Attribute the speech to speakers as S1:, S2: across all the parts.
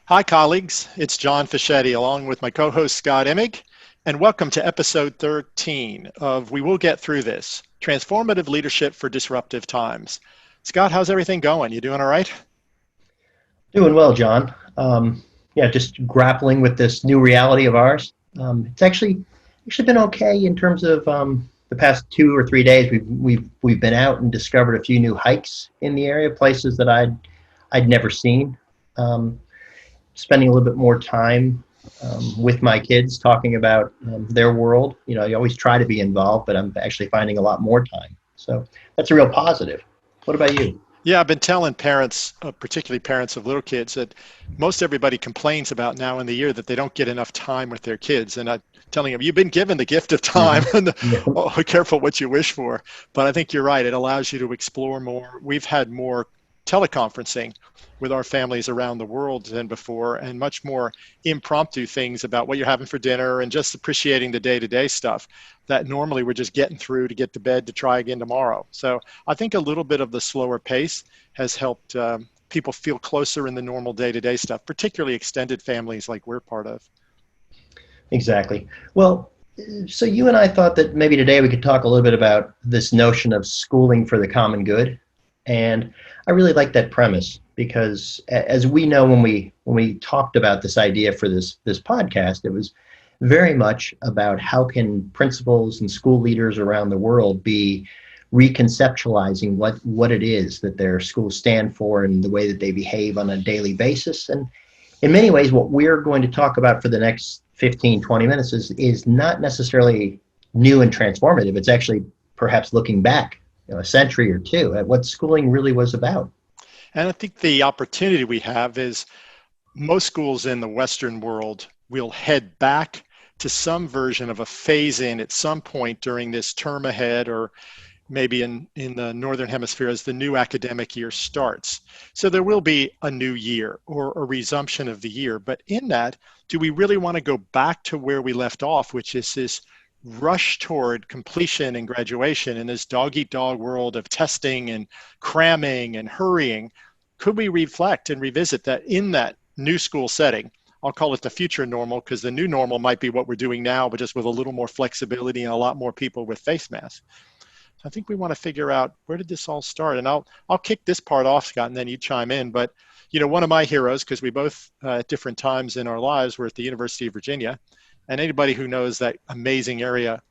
S1: Hi, colleagues. It's John Fischetti along with my co-host Scott Emig, and welcome to episode 13 of We Will Get Through This, Transformative Leadership for Disruptive Times. Scott, how's everything going? You doing all right?
S2: Doing well, John. Just grappling with this new reality of ours. It's actually been okay in terms of the past 2 or 3 days. We've been out and discovered a few new hikes in the area, places that I'd never seen. Um, Spending a little bit more time with my kids, talking about their world. You know, you always try to be involved, but I'm actually finding a lot more time. So that's a real positive. What about you?
S1: Yeah, I've been telling parents, particularly parents of little kids, that most everybody complains about now in the year that they don't get enough time with their kids. And I'm telling them, you've been given the gift of time,
S2: Hmm.
S1: and
S2: Yeah.
S1: oh, be careful what you wish for. But I think you're right. It allows you to explore more. We've had more teleconferencing with our families around the world than before, and much more impromptu things about what you're having for dinner and just appreciating the day-to-day stuff that normally we're just getting through to get to bed to try again tomorrow. So I think a little bit of the slower pace has helped people feel closer in the normal day-to-day stuff, particularly extended families like we're part of.
S2: Exactly. Well, so you and I thought that maybe today we could talk a little bit about this notion of schooling for the common good. And I really like that premise because as we know when we talked about this idea for this podcast, it was very much about how can principals and school leaders around the world be reconceptualizing what it is that their schools stand for and the way that they behave on a daily basis. And in many ways, what we're going to talk about for the next 15, 20 minutes is not necessarily new and transformative. It's actually perhaps looking back, a century or two at what schooling really was about.
S1: And I think the opportunity we have is most schools in the Western world will head back to some version of a phase in at some point during this term ahead, or maybe in the Northern Hemisphere as the new academic year starts. So there will be a new year or a resumption of the year. But in that, do we really want to go back to where we left off, which is this rush toward completion and graduation in this dog eat dog world of testing and cramming and hurrying? Could we reflect and revisit that in that new school setting? I'll call it the future normal because the new normal might be what we're doing now, but just with a little more flexibility and a lot more people with face masks. I think we want to figure out where did this all start, and I'll kick this part off, Scott, and then you chime in. But one of my heroes, because we both at different times in our lives were at the University of Virginia, and anybody who knows that amazing area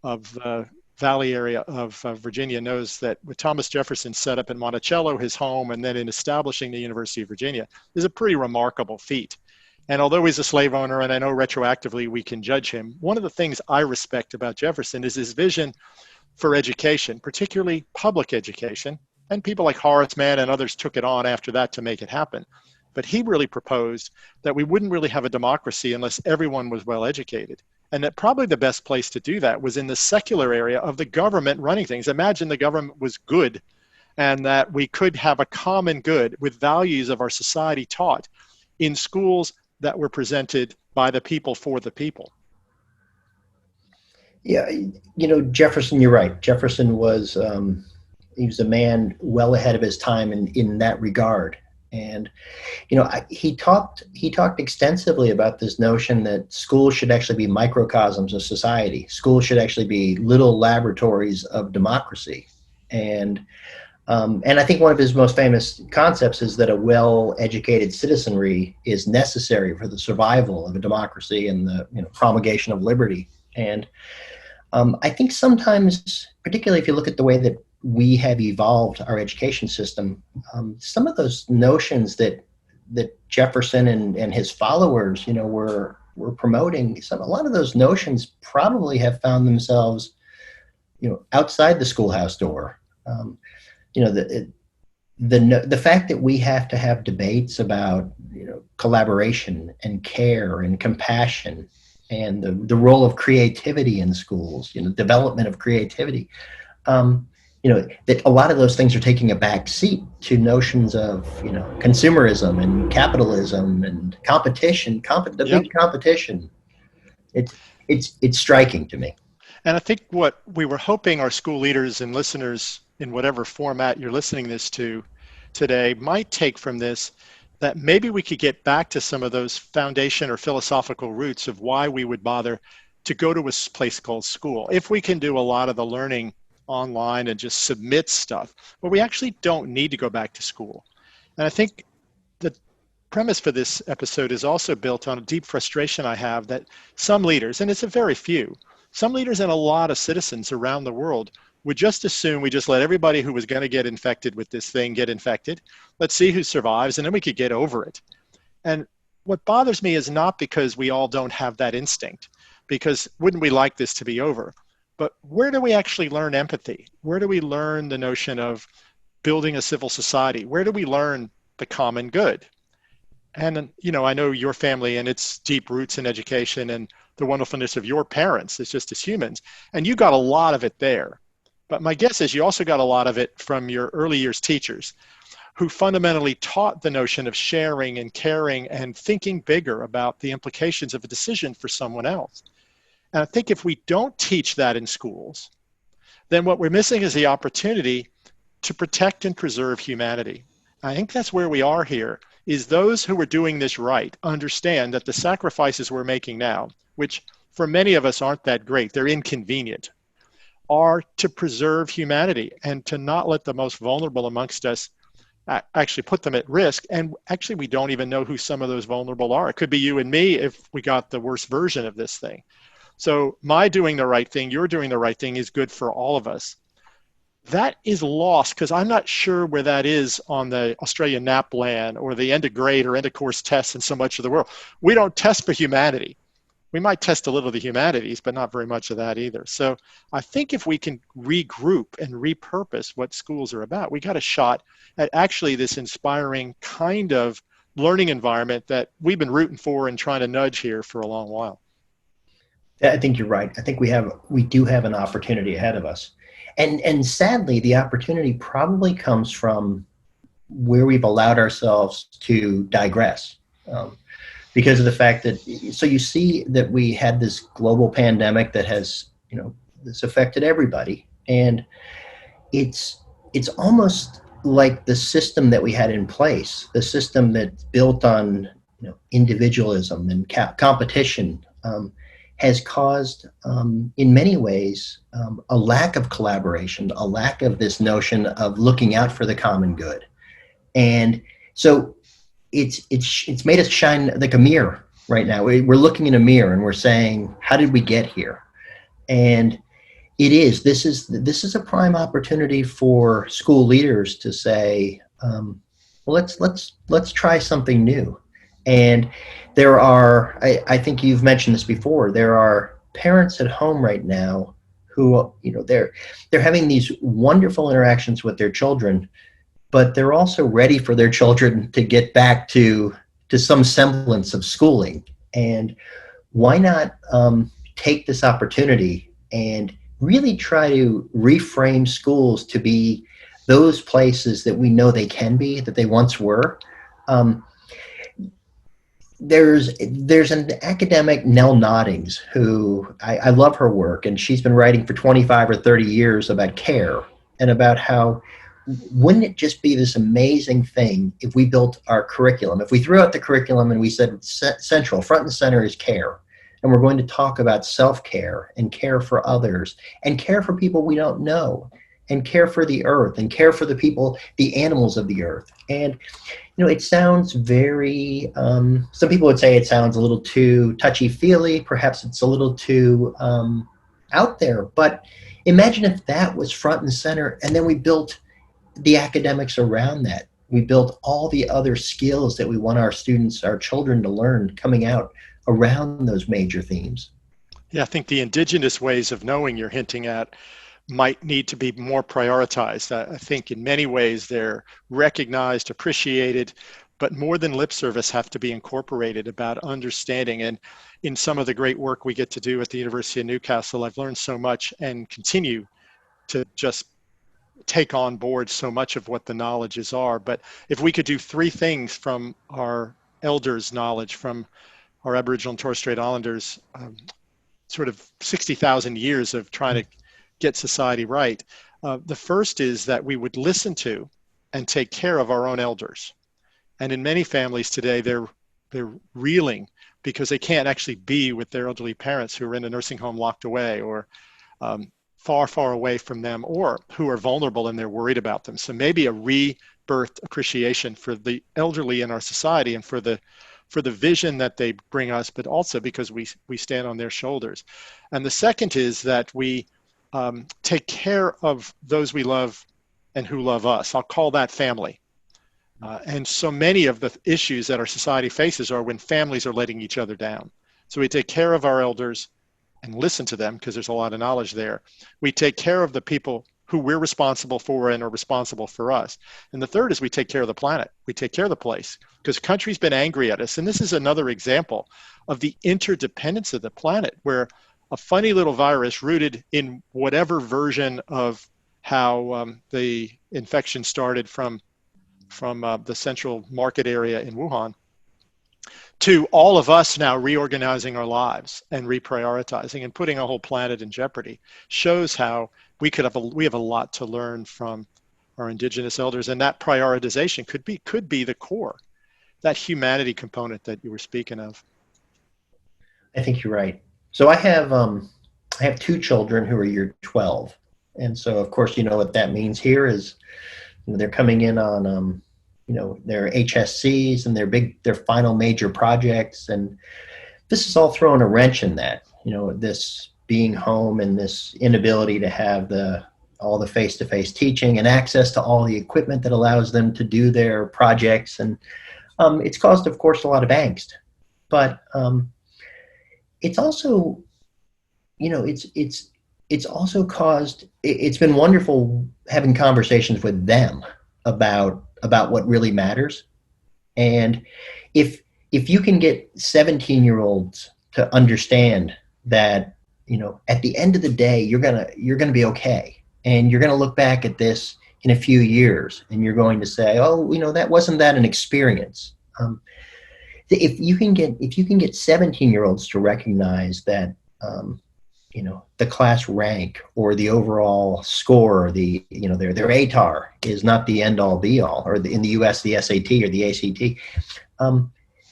S1: of the Valley area of Virginia knows that what Thomas Jefferson set up in Monticello, his home, and then in establishing the University of Virginia, is a pretty remarkable feat. And although he's a slave owner, and I know retroactively we can judge him, one of the things I respect about Jefferson is his vision for education, particularly public education. And people like Horace Mann and others took it on after that to make it happen. But he really proposed that we wouldn't really have a democracy unless everyone was well educated. And that probably the best place to do that was in the secular area of the government running things. Imagine the government was good and that we could have a common good with values of our society taught in schools that were presented by the people for the people.
S2: Yeah, Jefferson, you're right. Jefferson was he was a man well ahead of his time in that regard. And he talked extensively about this notion that schools should actually be microcosms of society. Schools should actually be little laboratories of democracy. And I think one of his most famous concepts is that a well-educated citizenry is necessary for the survival of a democracy and the promulgation of liberty. And I think sometimes, particularly if you look at the way that we have evolved our education system, some of those notions that Jefferson and his followers, were promoting, a lot of those notions probably have found themselves, outside the schoolhouse door. You know, the fact that we have to have debates about collaboration and care and compassion and the role of creativity in schools, development of creativity. That a lot of those things are taking a back seat to notions of, consumerism and capitalism and competition, the
S1: Yep.
S2: big competition. It's striking to me.
S1: And I think what we were hoping our school leaders and listeners in whatever format you're listening this to today might take from this that maybe we could get back to some of those foundation or philosophical roots of why we would bother to go to a place called school. If we can do a lot of the learning online and just submit stuff, but we actually don't need to go back to school. And I think the premise for this episode is also built on a deep frustration I have that some leaders, and it's a very few, some leaders and a lot of citizens around the world would just assume we just let everybody who was going to get infected with this thing get infected. Let's see who survives, and then we could get over it. And what bothers me is not because we all don't have that instinct, because wouldn't we like this to be over? But where do we actually learn empathy? Where do we learn the notion of building a civil society? Where do we learn the common good? And, you know, I know your family and its deep roots in education and the wonderfulness of your parents is just as humans. And you got a lot of it there. But my guess is you also got a lot of it from your early years teachers who fundamentally taught the notion of sharing and caring and thinking bigger about the implications of a decision for someone else. And I think if we don't teach that in schools, then what we're missing is the opportunity to protect and preserve humanity. I think that's where we are here, is those who are doing this right understand that the sacrifices we're making now, which for many of us aren't that great, they're inconvenient, are to preserve humanity and to not let the most vulnerable amongst us actually put them at risk. And actually, we don't even know who some of those vulnerable are. It could be you and me if we got the worst version of this thing. So my doing the right thing, you're doing the right thing is good for all of us. That is lost because I'm not sure where that is on the Australian NAPLAN or the end of grade or end of course tests in so much of the world. We don't test for humanity. We might test a little of the humanities, but not very much of that either. So I think if we can regroup and repurpose what schools are about, we got a shot at actually this inspiring kind of learning environment that we've been rooting for and trying to nudge here for a long while.
S2: I think you're right. I think we do have an opportunity ahead of us. And sadly, the opportunity probably comes from where we've allowed ourselves to digress. Because of the fact that, so you see that we had this global pandemic that has, this affected everybody. And it's almost like the system that we had in place, the system that's built on, individualism and competition, has caused, in many ways, a lack of collaboration, a lack of this notion of looking out for the common good. And so it's made us shine like a mirror right now. We're looking in a mirror and we're saying, how did we get here? And this is a prime opportunity for school leaders to say, well, let's try something new. And there are, I think you've mentioned this before, there are parents at home right now who, they're having these wonderful interactions with their children, but they're also ready for their children to get back to some semblance of schooling. And why not take this opportunity and really try to reframe schools to be those places that we know they can be, that they once were. There's an academic, Nell Noddings, who I love her work, and she's been writing for 25 or 30 years about care and about how wouldn't it just be this amazing thing if we built our curriculum, if we threw out the curriculum and we said central, front and center is care, and we're going to talk about self-care and care for others and care for people we don't know and care for the earth and care for the people, the animals of the earth. And it sounds very, some people would say it sounds a little too touchy-feely, perhaps it's a little too out there, but imagine if that was front and center, and then we built the academics around that. We built all the other skills that we want our students, our children to learn coming out around those major themes.
S1: Yeah, I think the indigenous ways of knowing you're hinting at might need to be more prioritized. I think in many ways they're recognized, appreciated, but more than lip service have to be incorporated about understanding. And in some of the great work we get to do at the University of Newcastle, I've learned so much and continue to just take on board so much of what the knowledges are. But if we could do three things from our elders' knowledge, from our Aboriginal and Torres Strait Islanders, sort of 60,000 years of trying to get society right. The first is that we would listen to and take care of our own elders. And in many families today, they're reeling because they can't actually be with their elderly parents who are in a nursing home locked away, or far, far away from them, or who are vulnerable and they're worried about them. So maybe a rebirth appreciation for the elderly in our society, and for the vision that they bring us, but also because we stand on their shoulders. And the second is that we take care of those we love and who love us. I'll call that family. And so many of the issues that our society faces are when families are letting each other down. So we take care of our elders and listen to them, because there's a lot of knowledge there. We take care of the people who we're responsible for and are responsible for us. And the third is we take care of the planet. We take care of the place, because country's been angry at us. And this is another example of the interdependence of the planet, where a funny little virus rooted in whatever version of how the infection started from the central market area in Wuhan, to all of us now reorganizing our lives and reprioritizing and putting a whole planet in jeopardy, shows how we have a lot to learn from our indigenous elders. And that prioritization could be the core, that humanity component that you were speaking of.
S2: I think you're right. So I have two children who are year 12, and so of course you know what that means here is, you know, they're coming in on their HSCs and their final major projects, and this is all throwing a wrench in that. You know, this being home and this inability to have all the face-to-face teaching and access to all the equipment that allows them to do their projects, and it's caused, of course, a lot of angst. But it's also, it's also caused. It's been wonderful having conversations with them about what really matters. And if you can get 17-year-olds to understand that, you know, at the end of the day, you're gonna be okay, and you're gonna look back at this in a few years, and you're going to say, oh, you know, that wasn't that an experience. If you can get 17-year-olds to recognize that, the class rank or the overall score, their ATAR is not the end all be all, or in the US, the SAT or the ACT.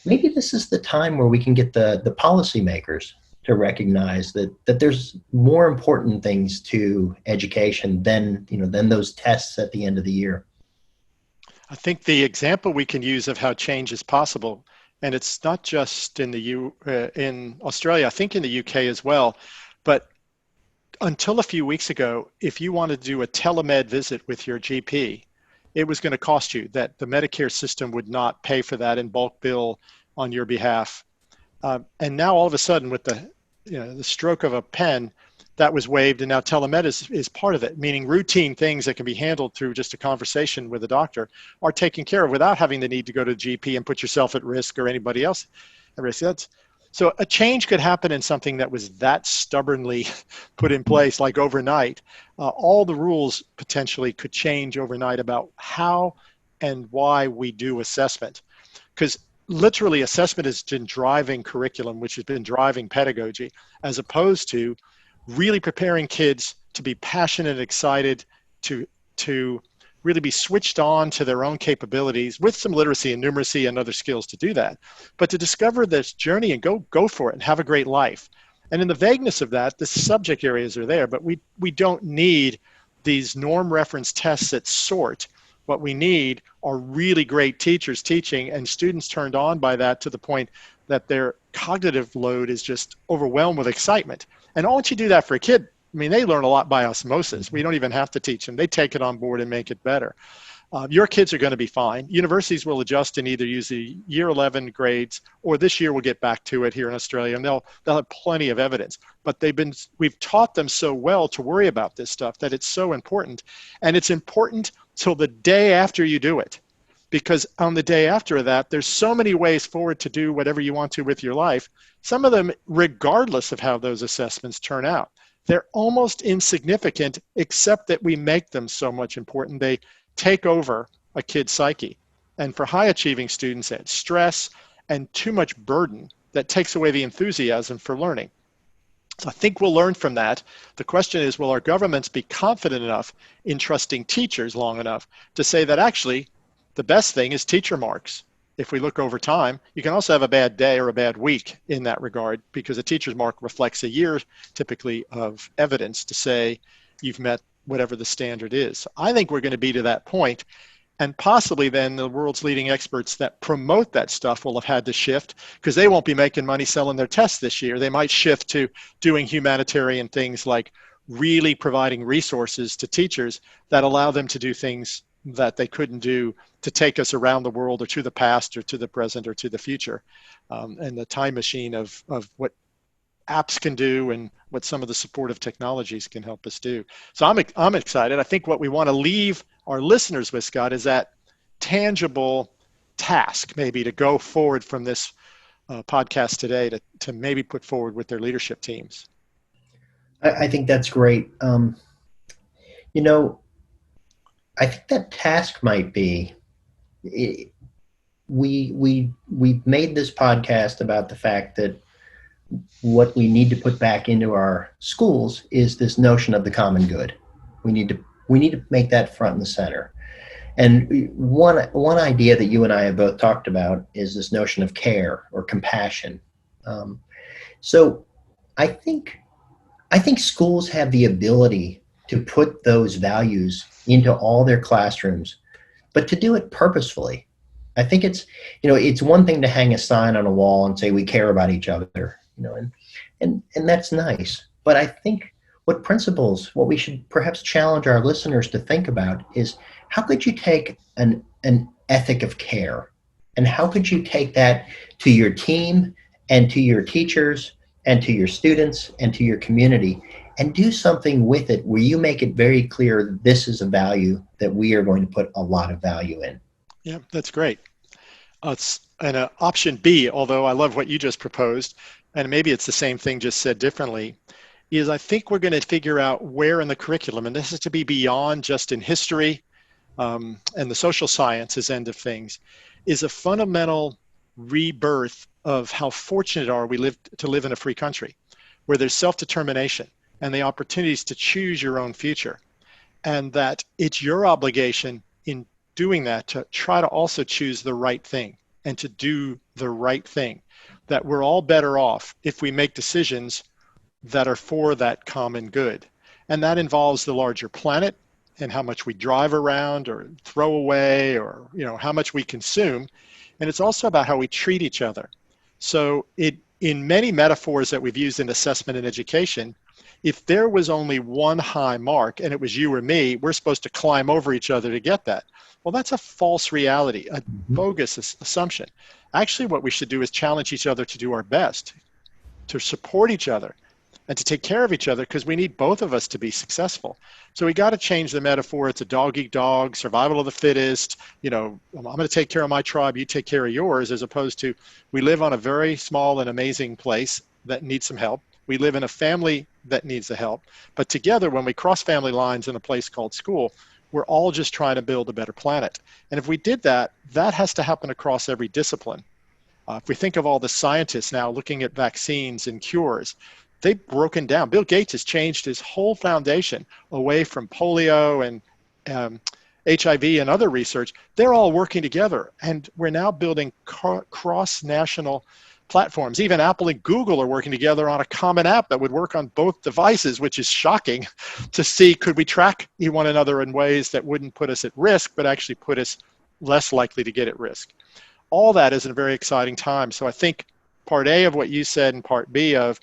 S2: Maybe this is the time where we can get the policymakers to recognize that there's more important things to education than those tests at the end of the year.
S1: I think the example we can use of how change is possible, and it's not just in in Australia, I think in the UK as well, but until a few weeks ago, if you wanted to do a telemed visit with your GP, it was going to cost you, that the Medicare system would not pay for that in bulk bill on your behalf. And now all of a sudden, with the stroke of a pen, that was waived, and now telemed is part of it, meaning routine things that can be handled through just a conversation with a doctor are taken care of without having the need to go to the GP and put yourself at risk or anybody else at risk. So a change could happen in something that was that stubbornly put in place, like overnight. All the rules potentially could change overnight about how and why we do assessment. Because literally assessment has been driving curriculum, which has been driving pedagogy, as opposed to really preparing kids to be passionate and excited, to really be switched on to their own capabilities with some literacy and numeracy and other skills to do that, but to discover this journey and go for it and have a great life. And in the vagueness of that, the subject areas are there, but we don't need these norm reference tests that sort. What we need are really great teachers teaching, and students turned on by that to the point that their cognitive load is just overwhelmed with excitement. And once you do that for a kid, I mean, they learn a lot by osmosis. We don't even have to teach them. They take it on board and make it better. Your kids are going to be fine. Universities will adjust and either use the year 11 grades, or this year we'll get back to it here in Australia, and they'll have plenty of evidence. But we've taught them so well to worry about this stuff that it's so important. And it's important till the day after you do it. Because on the day after that, there's so many ways forward to do whatever you want to with your life. Some of them, regardless of how those assessments turn out, they're almost insignificant, except that we make them so much important. They take over a kid's psyche. And for high achieving students, it's stress and too much burden that takes away the enthusiasm for learning. So I think we'll learn from that. The question is, will our governments be confident enough in trusting teachers long enough to say that actually the best thing is teacher marks? if we look over time, you can also have a bad day or a bad week in that regard, because a teacher's mark reflects a year typically of evidence to say you've met whatever the standard is. I think we're going to be to that point, and possibly then the world's leading experts that promote that stuff will have had to shift, because they won't be making money selling their tests this year. They might shift to doing humanitarian things like really providing resources to teachers that allow them to do things that they couldn't do to take us around the world or to the past or to the present or to the future. And the time machine of what apps can do and what some of the supportive technologies can help us do. So I'm excited. I think what we want to leave our listeners with, Scott, is that tangible task maybe to go forward from this podcast today to maybe put forward with their leadership teams.
S2: I think that's great. You know, I think that task might be, we made this podcast about the fact that what we need to put back into our schools is this notion of the common good. We need to make that front and center. And one idea that you and I have both talked about is this notion of care or compassion. So I think schools have the ability to put those values into all their classrooms, but to do it purposefully. I think it's one thing to hang a sign on a wall and say we care about each other, and that's nice. But I think what we should perhaps challenge our listeners to think about is, how could you take an ethic of care, and how could you take that to your team and to your teachers and to your students and to your community, and do something with it where you make it very clear this is a value that we are going to put a lot of value in.
S1: Yeah, that's great. And option B, although I love what you just proposed, and maybe it's the same thing just said differently, is I think we're going to figure out where in the curriculum, and this is to be beyond just in history and the social sciences end of things, is a fundamental rebirth of how fortunate are we to live in a free country where there's self-determination and the opportunities to choose your own future, and that it's your obligation in doing that to try to also choose the right thing and to do the right thing, that we're all better off if we make decisions that are for that common good. And that involves the larger planet and how much we drive around or throw away, or how much we consume. And it's also about how we treat each other. So in many metaphors that we've used in assessment and education, if there was only one high mark and it was you or me, we're supposed to climb over each other to get that. Well, that's a false reality, a bogus assumption. Actually, what we should do is challenge each other to do our best, to support each other, and to take care of each other, because we need both of us to be successful. So we got to change the metaphor. It's a dog eat dog, survival of the fittest. I'm going to take care of my tribe, you take care of yours, as opposed to, we live on a very small and amazing place that needs some help. We live in a family that needs the help. But together, when we cross family lines in a place called school, we're all just trying to build a better planet. And if we did that, that has to happen across every discipline. If we think of all the scientists now looking at vaccines and cures, they've broken down. Bill Gates has changed his whole foundation away from polio and HIV and other research. They're all working together. And we're now building cross-national platforms. Even Apple and Google are working together on a common app that would work on both devices, which is shocking to see. Could we track one another in ways that wouldn't put us at risk, but actually put us less likely to get at risk? All that is a very exciting time. So I think part A of what you said and part B of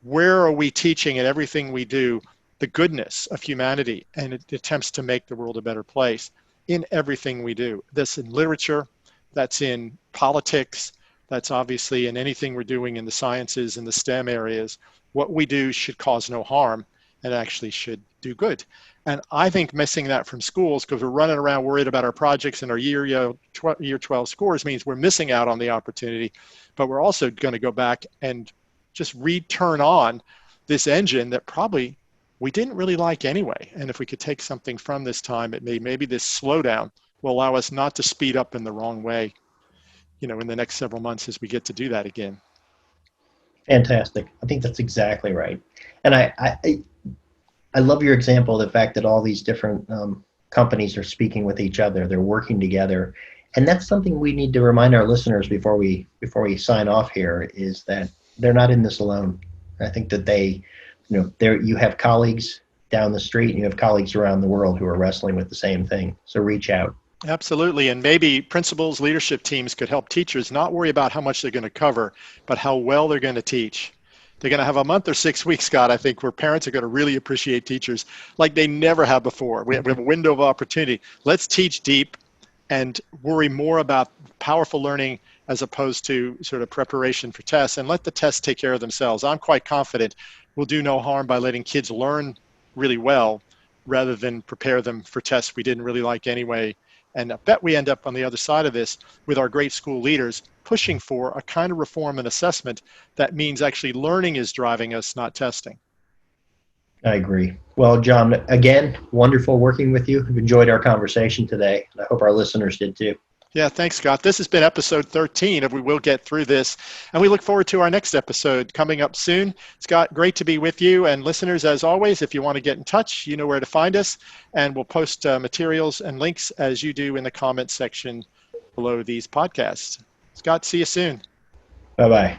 S1: where are we teaching in everything we do the goodness of humanity, and it attempts to make the world a better place in everything we do. That's in literature, that's in politics, that's obviously in anything we're doing in the sciences and the STEM areas. What we do should cause no harm and actually should do good. And I think missing that from schools, because we're running around worried about our projects and our year 12 scores, means we're missing out on the opportunity. But we're also going to go back and just return on this engine that probably we didn't really like anyway. And if we could take something from this time, maybe this slowdown will allow us not to speed up in the wrong way, in the next several months as we get to do that again.
S2: Fantastic. I think that's exactly right. And I love your example of the fact that all these different companies are speaking with each other. They're working together. And that's something we need to remind our listeners before we sign off here, is that they're not in this alone. I think that there you have colleagues down the street and you have colleagues around the world who are wrestling with the same thing. So reach out.
S1: Absolutely. And maybe principals, leadership teams could help teachers not worry about how much they're going to cover, but how well they're going to teach. They're going to have a month or 6 weeks, Scott, I think, where parents are going to really appreciate teachers like they never have before. We have a window of opportunity. Let's teach deep and worry more about powerful learning as opposed to sort of preparation for tests, and let the tests take care of themselves. I'm quite confident we'll do no harm by letting kids learn really well rather than prepare them for tests we didn't really like anyway. And I bet we end up on the other side of this with our great school leaders pushing for a kind of reform and assessment that means actually learning is driving us, not testing.
S2: I agree. Well, John, again, wonderful working with you. I've enjoyed our conversation today, and I hope our listeners did too.
S1: Yeah, thanks, Scott. This has been episode 13 of We Will Get Through This, and we look forward to our next episode coming up soon. Scott, great to be with you. And listeners, as always, if you want to get in touch, you know where to find us, and we'll post materials and links as you do in the comments section below these podcasts. Scott, see you soon.
S2: Bye-bye.